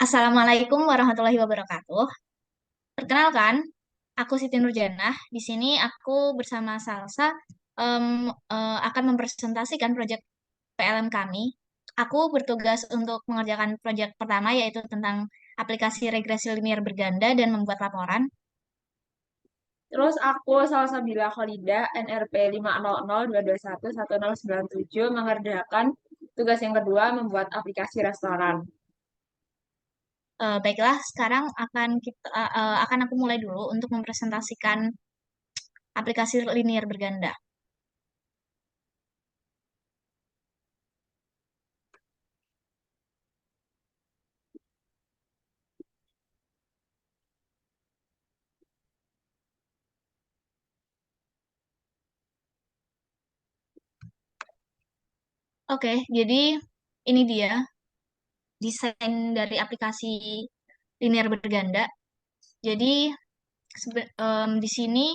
Assalamualaikum warahmatullahi wabarakatuh. Perkenalkan, aku Siti Nurjanah. Di sini aku bersama Salsa akan mempresentasikan proyek PLM kami. Aku bertugas untuk mengerjakan proyek pertama yaitu tentang aplikasi regresi linear berganda dan membuat laporan. Terus aku Salsabila Khalida, NRP 50022111097 mengerjakan tugas yang kedua membuat aplikasi restoran. Baiklah, sekarang akan aku mulai dulu untuk mempresentasikan aplikasi linear berganda. Oke, jadi ini dia desain dari aplikasi linear berganda. Jadi di sini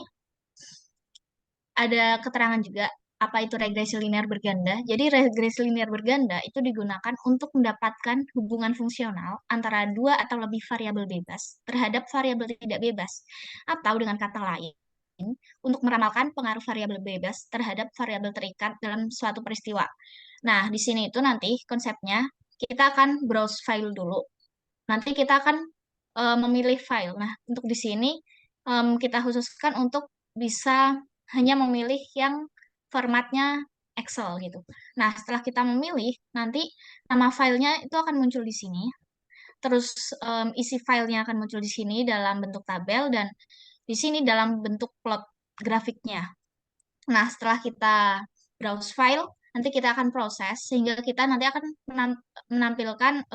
ada keterangan juga apa itu regresi linear berganda. Jadi regresi linear berganda itu digunakan untuk mendapatkan hubungan fungsional antara dua atau lebih variabel bebas terhadap variabel tidak bebas. Atau dengan kata lain, untuk meramalkan pengaruh variabel bebas terhadap variabel terikat dalam suatu peristiwa. Nah, di sini itu nanti konsepnya kita akan browse file dulu. Nanti kita akan memilih file. Nah, untuk di sini kita khususkan untuk bisa hanya memilih yang formatnya Excel gitu. Nah, setelah kita memilih, nanti nama filenya itu akan muncul di sini. Terus isi filenya akan muncul di sini dalam bentuk tabel dan di sini dalam bentuk plot grafiknya. Nah, setelah kita browse file, nanti kita akan proses sehingga kita nanti akan menampilkan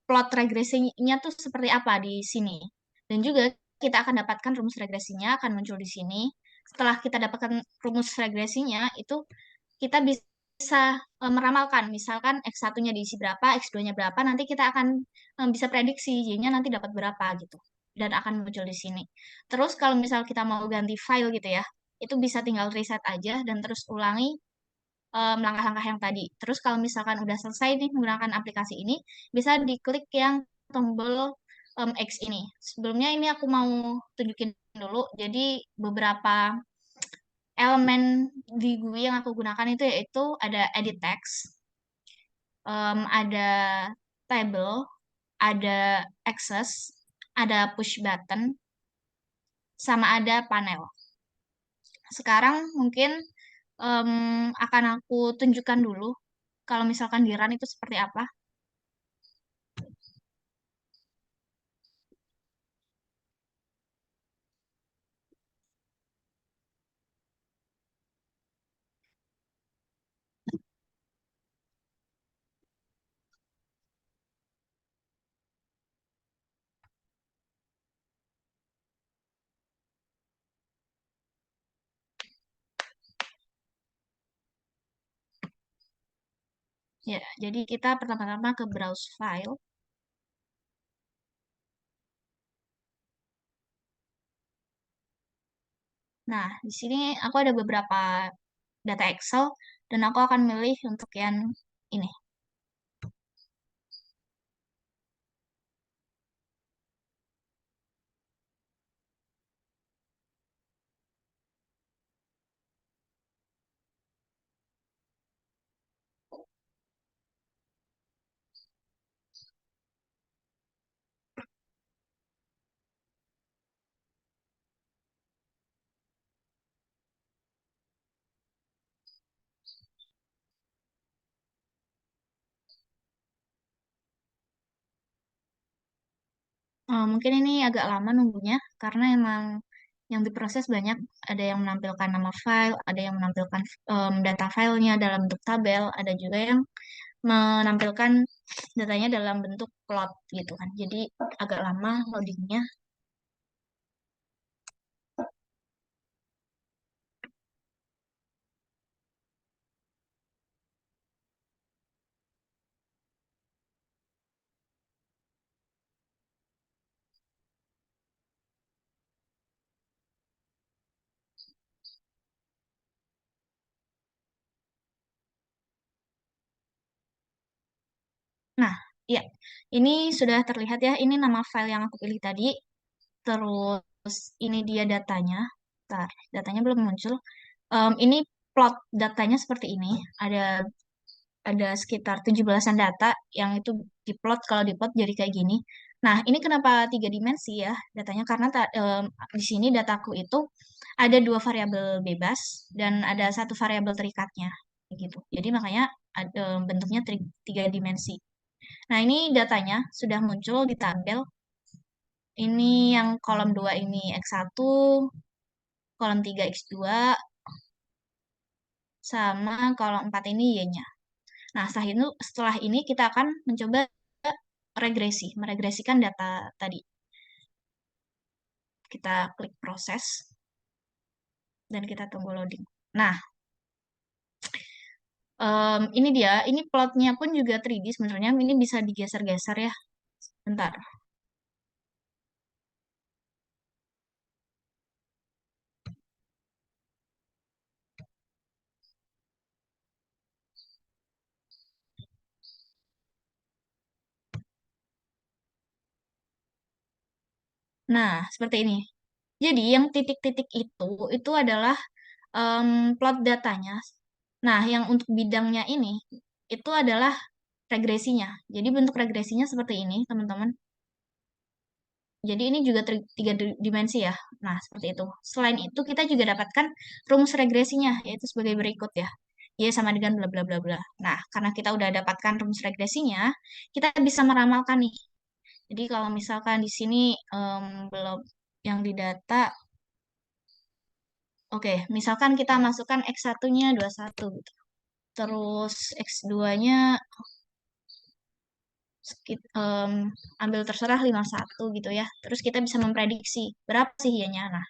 plot regresinya tuh seperti apa di sini. Dan juga kita akan dapatkan rumus regresinya akan muncul di sini. Setelah kita dapatkan rumus regresinya, itu kita bisa meramalkan, misalkan X1-nya diisi berapa, X2-nya berapa, nanti kita akan bisa prediksi Y-nya nanti dapat berapa gitu. Dan akan muncul di sini. Terus kalau misal kita mau ganti file gitu ya, itu bisa tinggal reset aja dan terus ulangi langkah-langkah yang tadi. Terus kalau misalkan udah selesai nih menggunakan aplikasi ini, bisa diklik yang tombol X ini. Sebelumnya ini aku mau tunjukin dulu. Jadi beberapa elemen di GUI yang aku gunakan itu yaitu ada edit text, ada table, ada access, ada push button, sama ada panel. Sekarang mungkin em, akan aku tunjukkan dulu kalau misalkan di run itu seperti apa. Ya, jadi kita pertama-tama ke browse file. Nah, di sini aku ada beberapa data Excel dan aku akan milih untuk yang ini. Mungkin ini agak lama nunggunya karena emang yang diproses banyak. Ada yang menampilkan nama file, ada yang menampilkan data filenya dalam bentuk tabel, ada juga yang menampilkan datanya dalam bentuk plot gitu kan. Jadi agak lama loadingnya. Nah, ya. Ini sudah terlihat ya, ini nama file yang aku pilih tadi. Terus ini dia datanya. Bentar, datanya belum muncul. Ini plot datanya seperti ini. Ada sekitar 17-an data yang itu diplot, kalau diplot jadi kayak gini. Nah, ini kenapa tiga dimensi ya datanya? Karena di sini dataku itu ada dua variabel bebas dan ada satu variabel terikatnya, gitu. Jadi makanya ada bentuknya tiga dimensi. Nah, ini datanya sudah muncul di tabel. Ini yang kolom 2 ini X1, kolom 3 X2, sama kolom 4 ini Y-nya. Nah, setelah ini kita akan mencoba meregresikan data tadi. Kita klik proses dan kita tunggu loading. Nah, ini dia, ini plotnya pun juga 3D sebenarnya. Ini bisa digeser-geser ya. Bentar. Nah, seperti ini. Jadi yang titik-titik itu adalah em, plot datanya. Nah, yang untuk bidangnya ini, itu adalah regresinya. Jadi bentuk regresinya seperti ini, teman-teman. Jadi ini juga tiga dimensi ya. Nah, seperti itu. Selain itu, kita juga dapatkan rumus regresinya, yaitu sebagai berikut ya. Y sama dengan bla bla bla bla. Nah, karena kita udah dapatkan rumus regresinya, kita bisa meramalkan nih. Jadi kalau misalkan di sini belum yang di data, oke, misalkan kita masukkan X1-nya 21 gitu. Terus X2-nya ambil terserah 51 gitu ya. Terus kita bisa memprediksi berapa sih y-nya. Nah,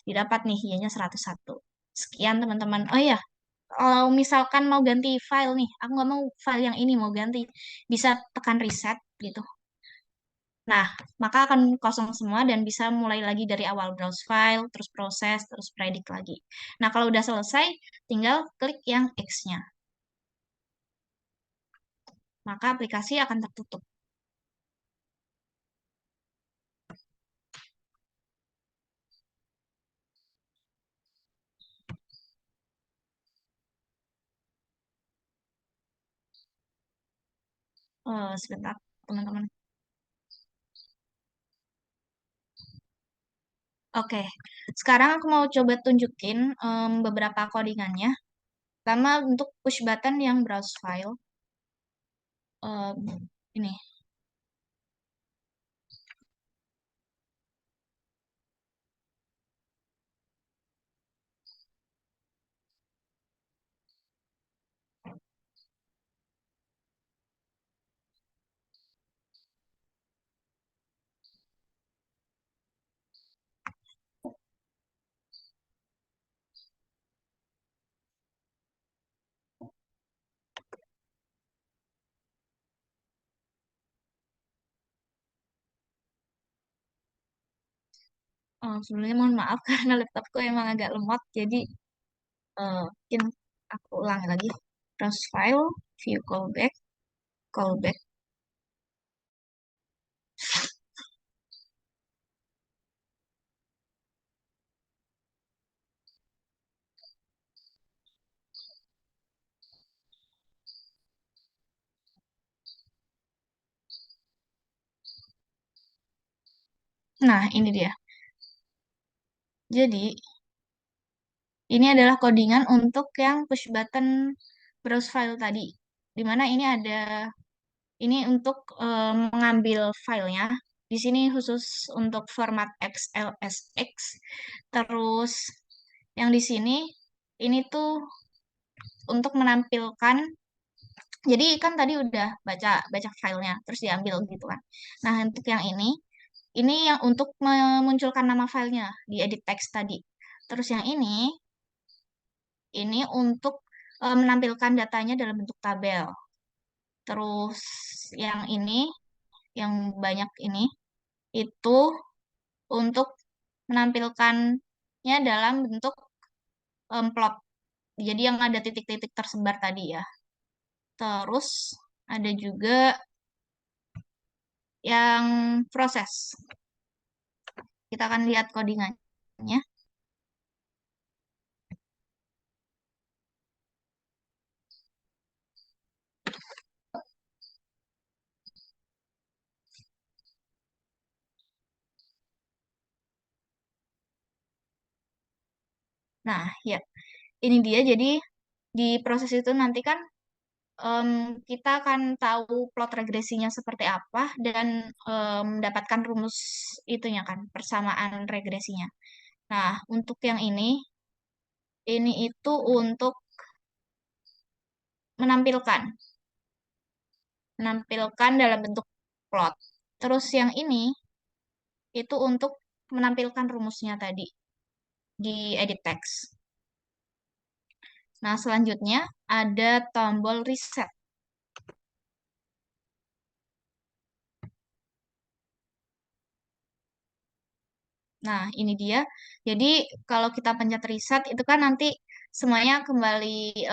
didapat nih y-nya 101. Sekian teman-teman. Oh iya, kalau misalkan mau ganti file nih, aku nggak mau file yang ini, mau ganti, bisa tekan reset gitu. Nah, maka akan kosong semua dan bisa mulai lagi dari awal browse file, terus proses, terus predict lagi. Nah, kalau udah selesai, tinggal klik yang X-nya. Maka aplikasi akan tertutup. Sebentar, teman-teman. Oke, sekarang aku mau coba tunjukin beberapa codingannya. Pertama untuk push button yang browse file. Ini. Sebelumnya mohon maaf karena laptopku emang agak lemot, jadi mungkin aku ulangi lagi. Browse file, view callback, callback. Nah, ini dia. Jadi, ini adalah codingan untuk yang push button browse file tadi. Dimana ini untuk mengambil filenya. Di sini khusus untuk format XLSX. Terus yang di sini ini tuh untuk menampilkan. Jadi kan tadi udah baca baca filenya, terus diambil gitu kan. Nah untuk yang ini yang untuk memunculkan nama filenya di edit text tadi. Terus yang ini untuk menampilkan datanya dalam bentuk tabel. Terus yang yang banyak ini itu untuk menampilkannya dalam bentuk plot. Jadi yang ada titik-titik tersebar tadi ya. Terus ada juga yang proses. Kita akan lihat codingannya. Nah, ya, ini dia. Jadi di proses itu nanti kan em, kita akan tahu plot regresinya seperti apa dan mendapatkan rumus itunya kan, persamaan regresinya. Nah, untuk yang ini itu untuk menampilkan, menampilkan dalam bentuk plot. Terus yang ini itu untuk menampilkan rumusnya tadi di edit text. Nah, selanjutnya ada tombol reset. Nah, ini dia. Jadi, kalau kita pencet reset, itu kan nanti semuanya kembali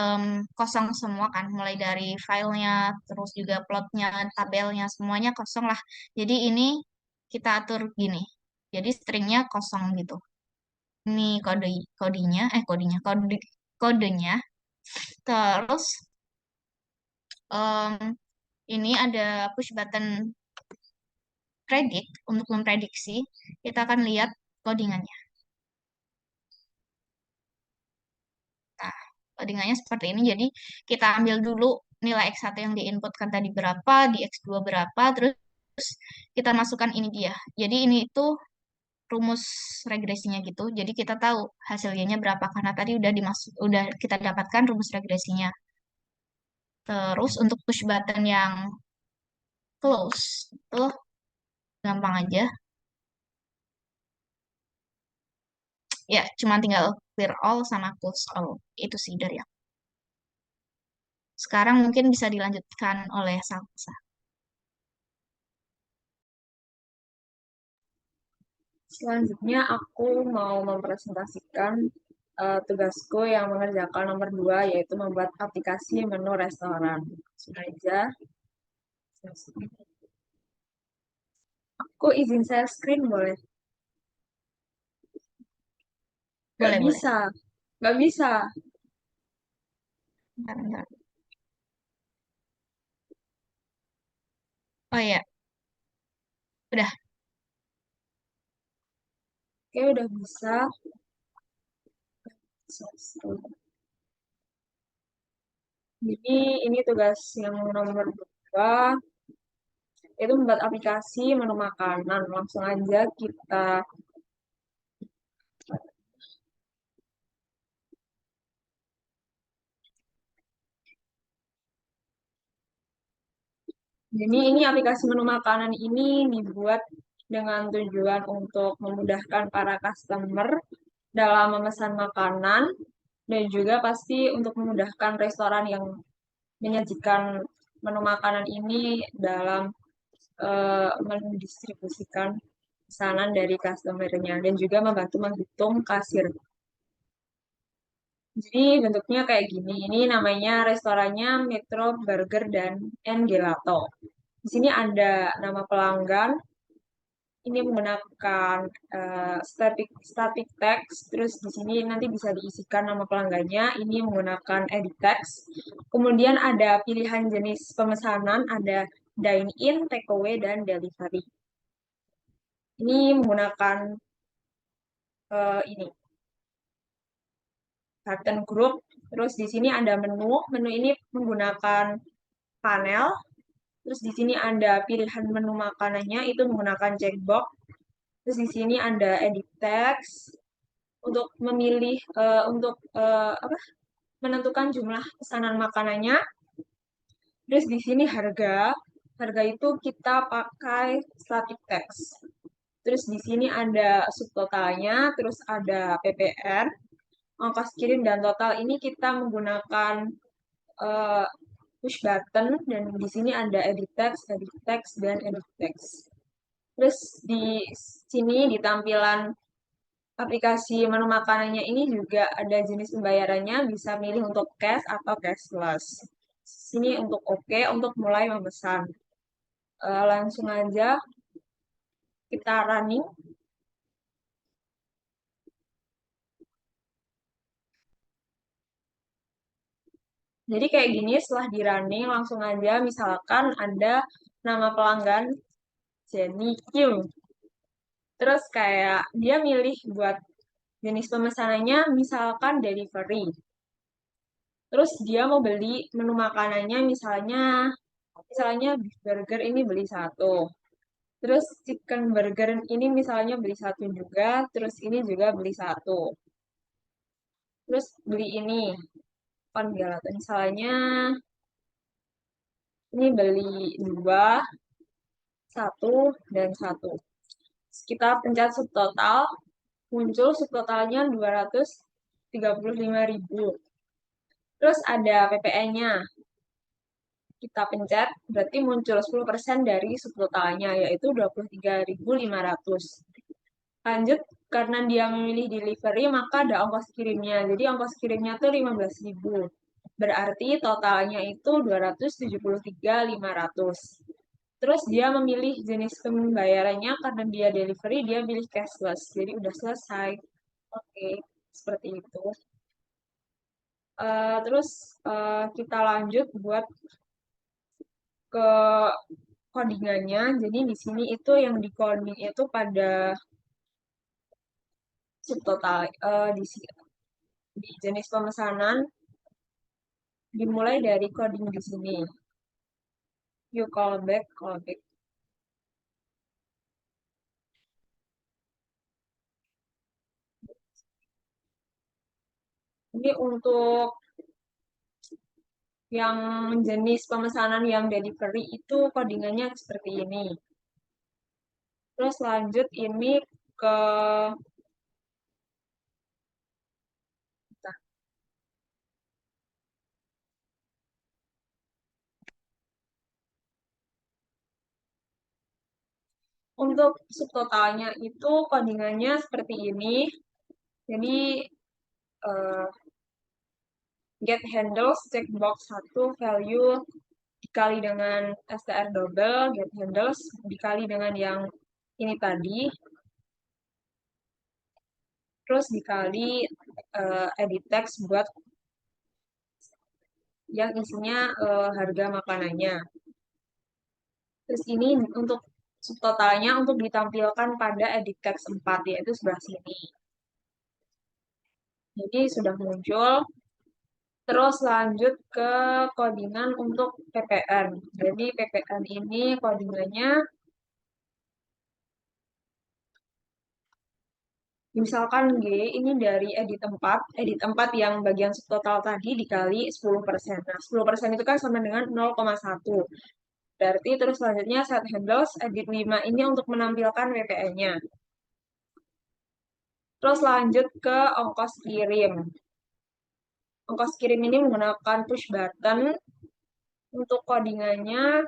kosong semua kan. Mulai dari filenya, terus juga plotnya, tabelnya, semuanya kosong lah. Jadi, ini kita atur gini. Jadi, stringnya kosong gitu. Ini kodenya. Terus, em, ini ada push button predict untuk memprediksi. Kita akan lihat codingannya. Nah, codingannya seperti ini. Jadi kita ambil dulu nilai X1 yang diinputkan tadi berapa, di X2 berapa, terus kita masukkan ini dia. Jadi ini itu rumus regresinya gitu. Jadi kita tahu hasilnya berapa karena tadi udah kita dapatkan rumus regresinya. Terus untuk push button yang close itu gampang aja. Ya, cuma tinggal clear all sama close all. Itu sih dari aku. Sekarang mungkin bisa dilanjutkan oleh Salsa. Selanjutnya aku mau mempresentasikan tugasku yang mengerjakan nomor 2, yaitu membuat aplikasi menu restoran. Sudah aja. Aku izin share screen boleh? Gak Boleh, boleh. bisa. Gak bisa. Bentar, bentar. Oh iya, udah. Oke, udah bisa. Jadi ini tugas yang nomor 2, itu membuat aplikasi menu makanan. Langsung aja kita. Jadi ini aplikasi menu makanan ini dibuat dengan tujuan untuk memudahkan para customer dalam memesan makanan dan juga pasti untuk memudahkan restoran yang menyajikan menu makanan ini dalam mendistribusikan pesanan dari customer-nya dan juga membantu menghitung kasir. Jadi bentuknya kayak gini. Ini namanya restorannya Metro Burger dan Gelato. Di sini ada nama pelanggan. Ini menggunakan static text. Terus di sini nanti bisa diisikan nama pelanggannya. Ini menggunakan edit text. Kemudian ada pilihan jenis pemesanan. Ada dine in, takeaway, dan delivery. Ini menggunakan ini button group. Terus di sini ada menu. Menu ini menggunakan panel. Terus di sini ada pilihan menu makanannya itu menggunakan checkbox. Terus di sini ada edit text untuk memilih untuk apa? Menentukan jumlah pesanan makanannya. Terus di sini harga. Harga itu kita pakai static text. Terus di sini ada subtotalnya, terus ada PPN, ongkos kirim dan total ini kita menggunakan eh, push button dan di sini ada edit text dan edit text. Terus di sini di tampilan aplikasi menu makanannya ini juga ada jenis pembayarannya, bisa milih untuk cash atau cashless. Sini untuk OK untuk mulai memesan. Langsung aja kita running. Jadi kayak gini setelah di running langsung aja misalkan ada nama pelanggan Jenny Kim. Terus kayak dia milih buat jenis pemesanannya misalkan delivery. Terus dia mau beli menu makanannya misalnya misalnya beef burger ini beli satu. Terus chicken burger ini misalnya beli satu juga, terus ini juga beli satu. Terus beli ini kan atau misalnya ini beli dua, satu, dan satu. Kita pencet subtotal, muncul subtotalnya 235.000. Terus ada PPN-nya. Kita pencet, berarti muncul 10% dari subtotalnya, yaitu 23.500. Lanjut, karena dia memilih delivery, maka ada ongkos kirimnya. Jadi ongkos kirimnya tuh 15.000. Berarti totalnya itu 273.500. Terus dia memilih jenis pembayarannya karena dia delivery, dia pilih cashless. Jadi udah selesai. Oke, seperti itu. Terus kita lanjut buat ke codingannya. Jadi di sini itu yang di coding itu pada subtotal di jenis pemesanan dimulai dari coding di sini. You call back, call back. Ini untuk yang jenis pemesanan yang delivery itu codingannya seperti ini. Terus lanjut ini ke untuk subtotalnya itu codingannya seperti ini. Jadi eh, get handles checkbox 1 value dikali dengan str double get handles dikali dengan yang ini tadi, terus dikali edit text buat yang isinya harga makanannya. Terus ini untuk subtotalnya untuk ditampilkan pada edit text 4 yaitu sebelah sini. Jadi sudah muncul. Terus lanjut ke codingan untuk PPN. Jadi PPN ini codingannya misalkan G ini dari edit 4 yang bagian subtotal tadi dikali 10%. Nah, 10% itu kan sama dengan 0,1. Berarti terus selanjutnya set handles edit 5 ini untuk menampilkan WPN-nya. Terus lanjut ke ongkos kirim. Ongkos kirim ini menggunakan push button. Untuk codingannya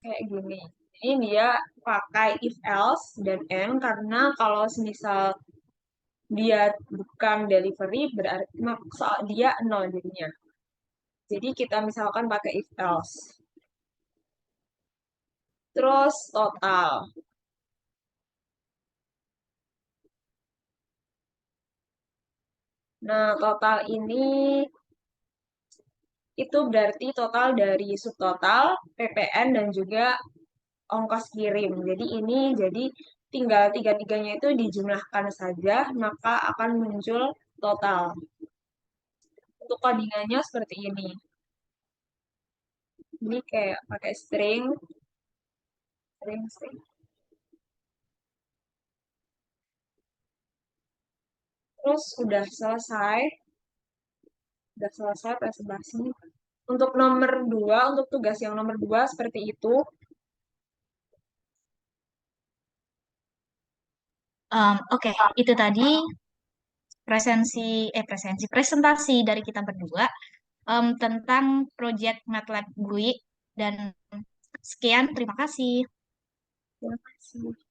kayak gini. Ini dia pakai if else dan and karena kalau misal dia bukan delivery berarti soal dia nol jadinya. Jadi kita misalkan pakai if else. Terus total. Nah, total ini itu berarti total dari subtotal, PPN, dan juga ongkos kirim. Jadi ini jadi tinggal tiga-tiganya itu dijumlahkan saja, maka akan muncul total. Untuk codingannya seperti ini. Ini kayak pakai string, string, string. Terus udah selesai presentasi. Untuk nomor 2, untuk tugas yang nomor 2 seperti itu. Oke, itu tadi presentasi dari kita berdua tentang project MATLAB GUI dan sekian, terima kasih. Terima kasih.